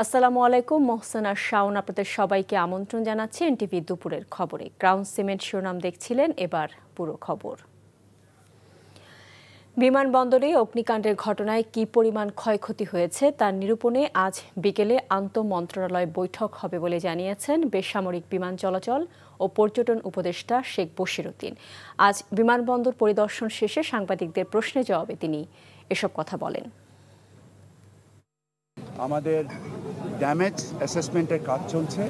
আসসালামু আলাইকুম, মোহসেনা শাওন আপনাদের সবাইকে আমন্ত্রণ জানাচ্ছি এনটিভি দুপুরের খবরে। ক্রাউন সিমেন্ট শিরোনাম দেখছিলেন, এবার পুরো খবর। বিমানবন্দরে অগ্নিকাণ্ডের ঘটনায় কী পরিমাণ ক্ষয়ক্ষতি হয়েছে তার নিরূপণে আজ বিকেলে আন্তঃমন্ত্রণালয় বৈঠক হবে বলে জানিয়েছেন বেসামরিক বিমান চলাচল ও পর্যটন উপদেষ্টা শেখ বশিরউদ্দিন। আজ বিমানবন্দর পরিদর্শন শেষে সাংবাদিকদের প্রশ্নের জবাবে তিনি এসব কথা বলেন। আমাদের ড্যামেজ অ্যাসেসমেন্টের কাজ চলছে।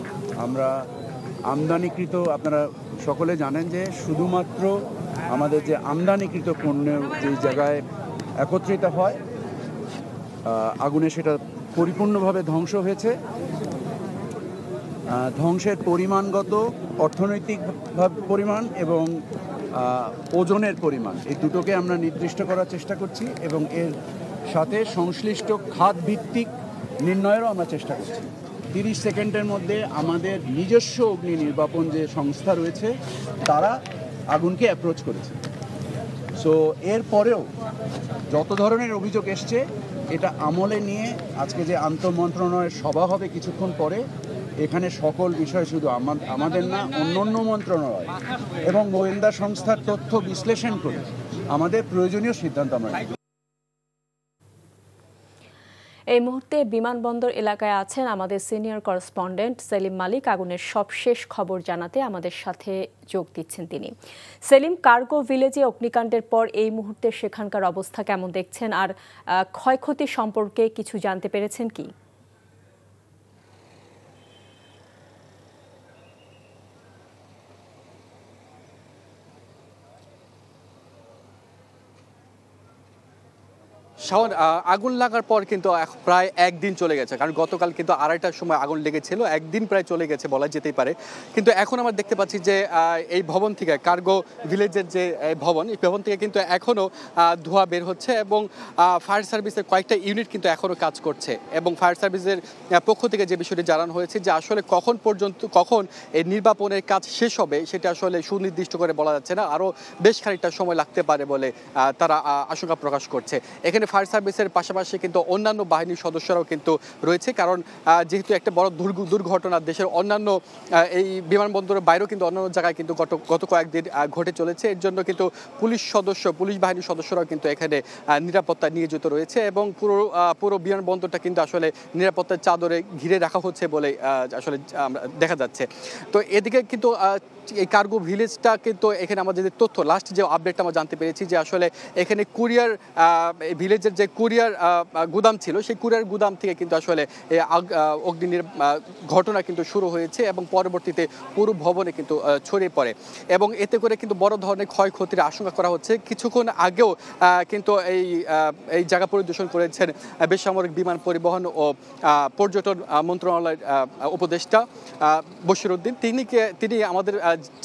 আমরা আমদানিকৃত, আপনারা সকলে জানেন যে শুধুমাত্র আমাদের যে আমদানিকৃত পণ্য যে জায়গায় একত্রিত হয় আগুনে, সেটা পরিপূর্ণভাবে ধ্বংস হয়েছে। ধ্বংসের পরিমাণগত, অর্থনৈতিক পরিমাণ এবং ওজনের পরিমাণ, এই দুটোকে আমরা নির্দিষ্ট করার চেষ্টা করছি এবং এর সাথে সংশ্লিষ্ট খাত ভিত্তিক নির্ণয়েরও আমরা চেষ্টা করছি। 30 সেকেন্ডের মধ্যে আমাদের নিজস্ব অগ্নি নির্বাপন যে সংস্থা রয়েছে তারা আগুনকে অ্যাপ্রোচ করেছে। সো এরপরেও যত ধরনের অভিযোগ এসছে এটা আমলে নিয়ে আজকে যে আন্তঃমন্ত্রণালয়ের সভা হবে কিছুক্ষণ পরে, এখানে সকল বিষয় শুধু আমাদের না, অন্য মন্ত্রণালয় এবং গোয়েন্দা সংস্থার তথ্য বিশ্লেষণ করে আমাদের প্রয়োজনীয় সিদ্ধান্ত আমরা নেব। এই মুহূর্তে বিমানবন্দর এলাকায় আছেন আমাদের সিনিয়র করেসপন্ডেন্ট সেলিম মালিক। আগুনের সবশেষ খবর জানাতে আমাদের সাথে যোগ দিচ্ছেন তিনি। সেলিম, কার্গো ভিলেজে অগ্নিকাণ্ডের পর এই মুহূর্তে সেখানকার অবস্থা কেমন দেখছেন, আর ক্ষয়ক্ষতি সম্পর্কে কিছু জানতে পেরেছেন কি? শাওন, আগুন লাগার পর কিন্তু প্রায় একদিন চলে গেছে, কারণ গতকাল কিন্তু 2:30টার সময় আগুন লেগেছিল। একদিন প্রায় চলে গেছে বলা যেতেই পারে। কিন্তু এখন আমরা দেখতে পাচ্ছি যে এই ভবন থেকে, কার্গো ভিলেজের যে ভবন, এই ভবন থেকে কিন্তু এখনও ধোঁয়া বের হচ্ছে এবং ফায়ার সার্ভিসের কয়েকটা ইউনিট কিন্তু এখনও কাজ করছে। এবং ফায়ার সার্ভিসের পক্ষ থেকে যে বিষয়টি জানানো হয়েছে যে আসলে কখন এই নির্বাপনের কাজ শেষ হবে সেটা আসলে সুনির্দিষ্ট করে বলা যাচ্ছে না, আরও বেশ খানিকটা সময় লাগতে পারে বলে তারা আশঙ্কা প্রকাশ করছে। এখানে ফায়ার সার্ভিসের পাশাপাশি কিন্তু অন্যান্য বাহিনীর সদস্যরাও কিন্তু রয়েছে, কারণ যেহেতু একটা বড় দুর্ঘটনা দেশের অন্যান্য এই বিমানবন্দরের বাইরেও কিন্তু অন্যান্য জায়গায় কিন্তু গত কয়েকদিন ঘটে চলেছে। এর জন্য কিন্তু পুলিশ বাহিনীর সদস্যরাও কিন্তু এখানে নিরাপত্তা নিয়োজিত রয়েছে এবং পুরো বিমানবন্দরটা কিন্তু আসলে নিরাপত্তার চাদরে ঘিরে রাখা হচ্ছে বলে আসলে দেখা যাচ্ছে। তো এদিকে কিন্তু এই কার্গো ভিলেজটা কিন্তু এখানে আমাদের যে তথ্য, লাস্ট যে আপডেটটা আমরা জানতে পেরেছি যে আসলে এখানে কুরিয়ার ভিলেজের যে কুরিয়ার গুদাম ছিল, সেই কুরিয়ার গুদাম থেকে কিন্তু আসলে অগ্নির ঘটনা কিন্তু শুরু হয়েছে এবং পরবর্তীতে পুরো ভবনে কিন্তু ছড়িয়ে পড়ে এবং এতে করে কিন্তু বড় ধরনের ক্ষয়ক্ষতির আশঙ্কা করা হচ্ছে। কিছুক্ষণ আগেও কিন্তু এই জায়গা পরিদর্শন করেছেন বেসামরিক বিমান পরিবহন ও পর্যটন মন্ত্রণালয়ের উপদেষ্টা বশিরউদ্দিন। তিনি আমাদের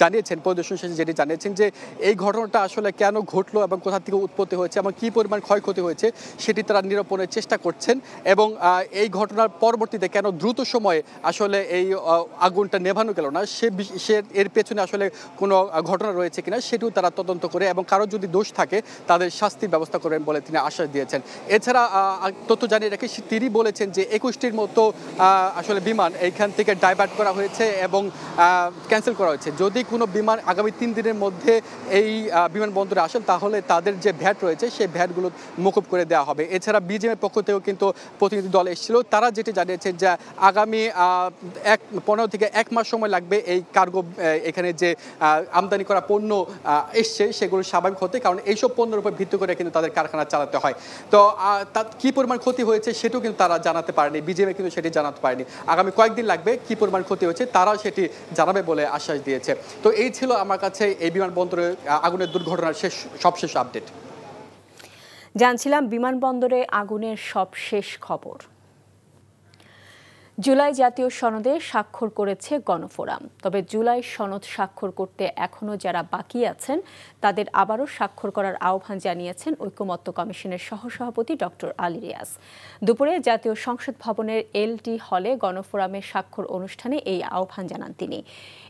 জানিয়েছেন, পরিদর্শন শেষে যেটি জানিয়েছেন যে এই ঘটনাটা আসলে কেন ঘটলো এবং কোথা থেকে উৎপত্তি হয়েছে এবং কী পরিমাণ ক্ষয়ক্ষতি হয়েছে সেটি তারা নিরূপণের চেষ্টা করছেন এবং এই ঘটনার পরবর্তীতে কেন দ্রুত সময়ে আসলে এই আগুনটা নেভানো গেল না, সে এর পেছনে আসলে কোনো ঘটনা রয়েছে কিনা সেটিও তারা তদন্ত করে এবং কারো যদি দোষ থাকে তাদের শাস্তির ব্যবস্থা করবেন বলে তিনি আশ্বাস দিয়েছেন। এছাড়া তথ্য জানিয়ে রাখি, তিনি বলেছেন যে 21টির মতো আসলে বিমান এইখান থেকে ডাইভার্ট করা হয়েছে এবং ক্যান্সেল করা হয়েছে। যদি কোনো বিমান আগামী 3 দিনের মধ্যে এই বিমানবন্দরে আসেন তাহলে তাদের যে ভ্যাট রয়েছে সেই ভ্যাটগুলো মকুব করে দেওয়া হবে। এছাড়া বিজিএমের পক্ষ থেকেও কিন্তু প্রতিনিধি দল এসেছিল, তারা যেটি জানিয়েছে যে আগামী 15 থেকে 1 মাস সময় লাগবে এই কার্গো এখানে যে আমদানি করা পণ্য এসছে সেগুলো স্বাভাবিক হতে, কারণ এইসব পণ্যের উপর ভিত্তি করে কিন্তু তাদের কারখানা চালাতে হয়। তো তার কী পরিমাণ ক্ষতি হয়েছে সেটাও কিন্তু তারা জানাতে পারেনি, বিজিএম কিন্তু সেটি জানাতে পারেনি। আগামী কয়েকদিন লাগবে, কী পরিমাণ ক্ষতি হয়েছে তারাও সেটি জানাবে বলে আশ্বাস দিয়েছে। তো এই ছিল আমার কাছে এই বিমানবন্দরে আগুনের দুর্ঘটনার সবশেষ আপডেট। জানছিলাম বিমানবন্দরে আগুনের সবশেষ খবর। জুলাই জাতীয় সনদে স্বাক্ষর করেছে গণফোরাম। তবে জুলাই সনদ স্বাক্ষর করতে এখনও যারা বাকি আছেন তাদের আবারও স্বাক্ষর করার আহ্বান জানিয়েছেন ঐকমত্য কমিশনের সহসভাপতি ডক্টর আলী রিয়াজ। দুপুরে জাতীয় সংসদ ভবনের এলটি হলে গণফোরামের স্বাক্ষর অনুষ্ঠানে এই আহ্বান জানান তিনি।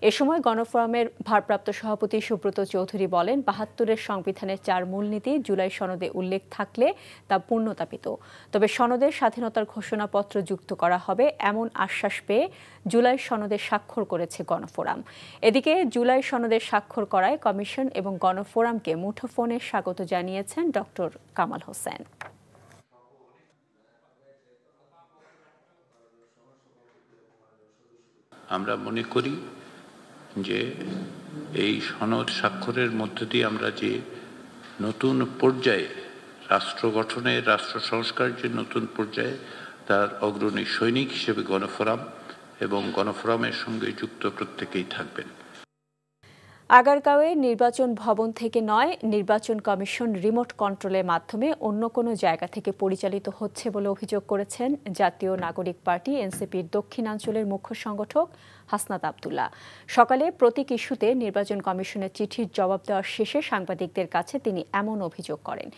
এ সময় গণফোরামের ভারপ্রাপ্ত সভাপতি সুব্রত চৌধুরী বলেন, ৭২-এর সংবিধানের ৪ মূলনীতি জুলাই সনদে উল্লেখ থাকলে তা পূর্ণতা পেত। তবে সনদের স্বাধীনতার ঘোষণাপত্র যুক্ত করা হবে এমন আশ্বাস পেয়ে জুলাই সনদে স্বাক্ষর করেছে গণফোরাম। এদিকে জুলাই সনদে স্বাক্ষর করায় কমিশন এবং গণফোরামকে মুঠোফোনে স্বাগত জানিয়েছেন ডক্টর কামাল হোসেন। আমরা মনে করি যে এই সনদ স্বাক্ষরের মধ্য দিয়ে আমরা যে নতুন পর্যায়ে রাষ্ট্র গঠনের, রাষ্ট্র সংস্কারের যে নতুন পর্যায়ে তার অগ্রণী সৈনিক হিসেবে গণফোরাম এবং গণফোরামের সঙ্গে যুক্ত প্রত্যেকেই থাকবেন। আগারগাঁওয়ে নির্বাচন ভবন থেকে নয়, নির্বাচন কমিশন রিমোট কন্ট্রোলের মাধ্যমে অন্য কোনো জায়গা থেকে পরিচালিত হচ্ছে বলে অভিযোগ করেছেন জাতীয় নাগরিক পার্টি এনসিপির দক্ষিণাঞ্চলের মুখ্য সংগঠক হাসনাত আব্দুল্লাহ। সকালে প্রতীক ইস্যুতে নির্বাচন কমিশনের চিঠির জবাব দেওয়ার শেষে সাংবাদিকদের কাছে তিনি এমন অভিযোগ করেন।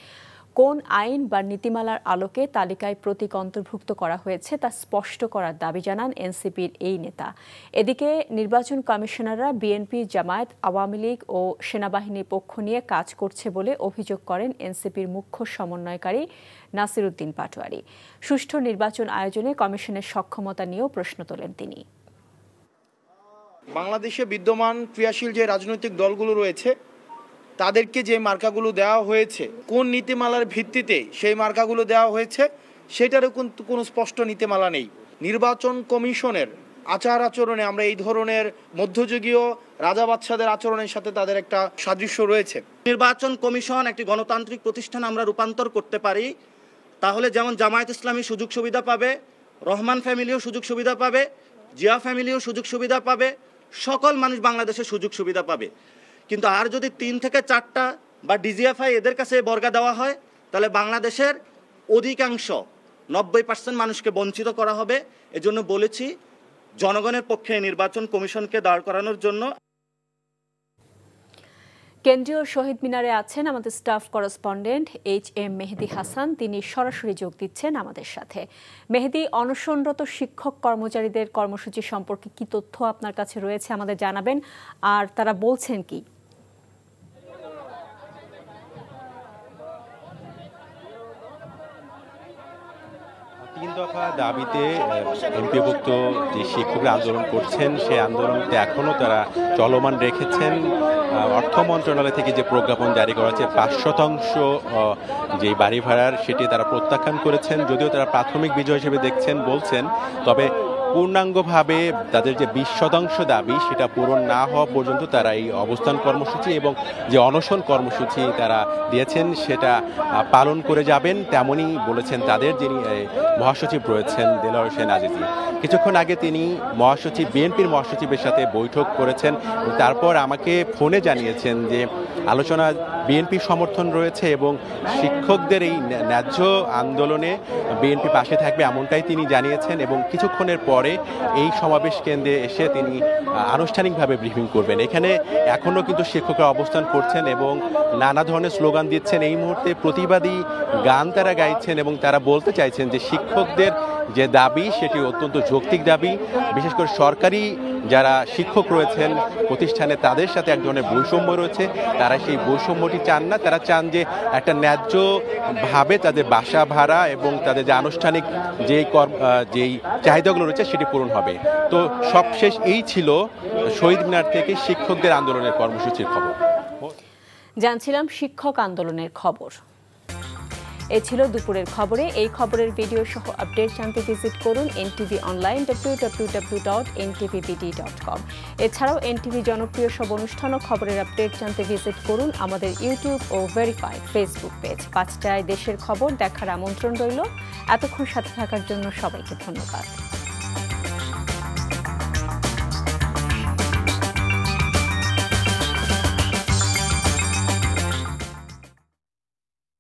কোন আইন বা নীতিমালার আলোকে তালিকায় প্রতীক অন্তর্ভুক্ত করা হয়েছে তা স্পষ্ট করার দাবি জানান এনসিপির এই নেতা। এদিকে নির্বাচন কমিশনাররা বিএনপি, জামায়াত, আওয়ামী লীগ ও সেনাবাহিনীর পক্ষ নিয়ে কাজ করছে বলে অভিযোগ করেন এনসিপির মুখ্য সমন্বয়কারী নাসির উদ্দিন পাটোয়ারি। সুষ্ঠু নির্বাচন আয়োজনে কমিশনের সক্ষমতা নিয়েও প্রশ্ন তোলেন তিনি। বাংলাদেশে বিদ্যমান ক্রিয়াশীল যে রাজনৈতিক দলগুলো রয়েছে তাদেরকে যে মার্কাগুলো দেওয়া হয়েছে, কোন নীতিমালার ভিত্তিতে সেই মার্কাগুলো দেওয়া হয়েছে সেটারও কিন্তু কোনো স্পষ্ট নীতিমালা নেই। নির্বাচন কমিশনের আচার আচরণে আমরা এই ধরনের মধ্যযুগীয় রাজা বাদশাদের আচরণের সাথে তাদের একটা সাদৃশ্য রয়েছে। নির্বাচন কমিশন একটি গণতান্ত্রিক প্রতিষ্ঠান আমরা রূপান্তর করতে পারি, তাহলে যেমন জামায়াত ইসলামী সুযোগ সুবিধা পাবে, রহমান ফ্যামিলিও সুযোগ সুবিধা পাবে, জিয়া ফ্যামিলিও সুযোগ সুবিধা পাবে, সকল মানুষ বাংলাদেশে সুযোগ সুবিধা পাবে। কিন্তু আর যদি 3 থেকে 4টা বা ডিজিএফআই এদের কাছে বর্গা দেওয়া হয় তাহলে বাংলাদেশের অধিকাংশ 90% মানুষকে বঞ্চিত করা হবে। এজন্য বলেছি জনগণের পক্ষে নির্বাচন কমিশনকে দাঁড় করানোর জন্য। কেন্দ্রীয় শহীদ মিনারে আছেন আমাদের staff correspondent HM Mehedi Hasan. তিনি সরাসরি যোগ দিচ্ছেন আমাদের সাথে। মেহেদি, অনশনরত শিক্ষক কর্মচারীদের কর্মসূচি সম্পর্কে কি তথ্য আপনার কাছে রয়েছে আমাদের জানাবেন, আর তারা বলছেন কি? 3 দফা দাবিতে এমপিভুক্ত যে শিক্ষকরা আন্দোলন করছেন সেই আন্দোলনতে এখনও তারা চলমান রেখেছেন। অর্থ মন্ত্রণালয় থেকে যে প্রজ্ঞাপন জারি করা হয়েছে 5% যে বাড়ি ভাড়ার সেটি তারা প্রত্যাখ্যান করেছেন। যদিও তারা প্রাথমিক বিজয় হিসেবে দেখছেন বলছেন, তবে পূর্ণাঙ্গভাবে তাদের যে 20% দাবি সেটা পূরণ না হওয়া পর্যন্ত তারা এই অবস্থান কর্মসূচি এবং যে অনশন কর্মসূচি তারা দিয়েছেন সেটা পালন করে যাবেন, তেমনই বলেছেন তাদের যিনি মহাসচিব রয়েছেন দেলোয়ার হোসেন আজিজি। কিছুক্ষণ আগে তিনি বিএনপির মহাসচিবের সাথে বৈঠক করেছেন। তারপর আমাকে ফোনে জানিয়েছেন যে আলোচনা বিএনপি সমর্থন রয়েছে এবং শিক্ষকদের এই ন্যায্য আন্দোলনে বিএনপি পাশে থাকবে, এমনটাই তিনি জানিয়েছেন। এবং কিছুক্ষণের পরে এই সমাবেশ কেন্দ্রে এসে তিনি আনুষ্ঠানিকভাবে ব্রিফিং করবেন। এখানে এখনও কিন্তু শিক্ষকরা অবস্থান করছেন এবং নানা ধরনের স্লোগান দিচ্ছেন। এই মুহূর্তে প্রতিবাদী গান তারা গাইছেন এবং তারা বলতে চাইছেন যে শিক্ষকদের যে দাবি সেটি অত্যন্ত যৌক্তিক দাবি। বিশেষ করে সরকারি যারা শিক্ষক রয়েছেন প্রতিষ্ঠানে তাদের সাথে এক ধরনের বৈষম্য রয়েছে, তারা সেই বৈষম্যটি চান না। তারা চান যে একটা ন্যায্যভাবে তাদের বাসা ভাড়া এবং তাদের যে আনুষ্ঠানিক যেই চাহিদাগুলো রয়েছে সেটি পূরণ হবে। তো সবশেষ এই ছিল শহীদ মিনার থেকে শিক্ষকদের আন্দোলনের কর্মসূচির খবর। জানছিলাম শিক্ষক আন্দোলনের খবর। এ ছিল দুপুরের খবরে। এই খবরের ভিডিও সহ আপডেট জানতে ভিজিট করুন এনটিভি অনলাইন www.ntvbd.com। এছাড়াও এনটিভি জনপ্রিয় সব অনুষ্ঠান ও খবরের আপডেট জানতে ভিজিট করুন আমাদের ইউটিউব ও ভেরিফাইড ফেসবুক পেজ। 5টায় দেশের খবর দেখার আমন্ত্রণ রইল। এতক্ষণ সাথে থাকার জন্য সবাইকে ধন্যবাদ।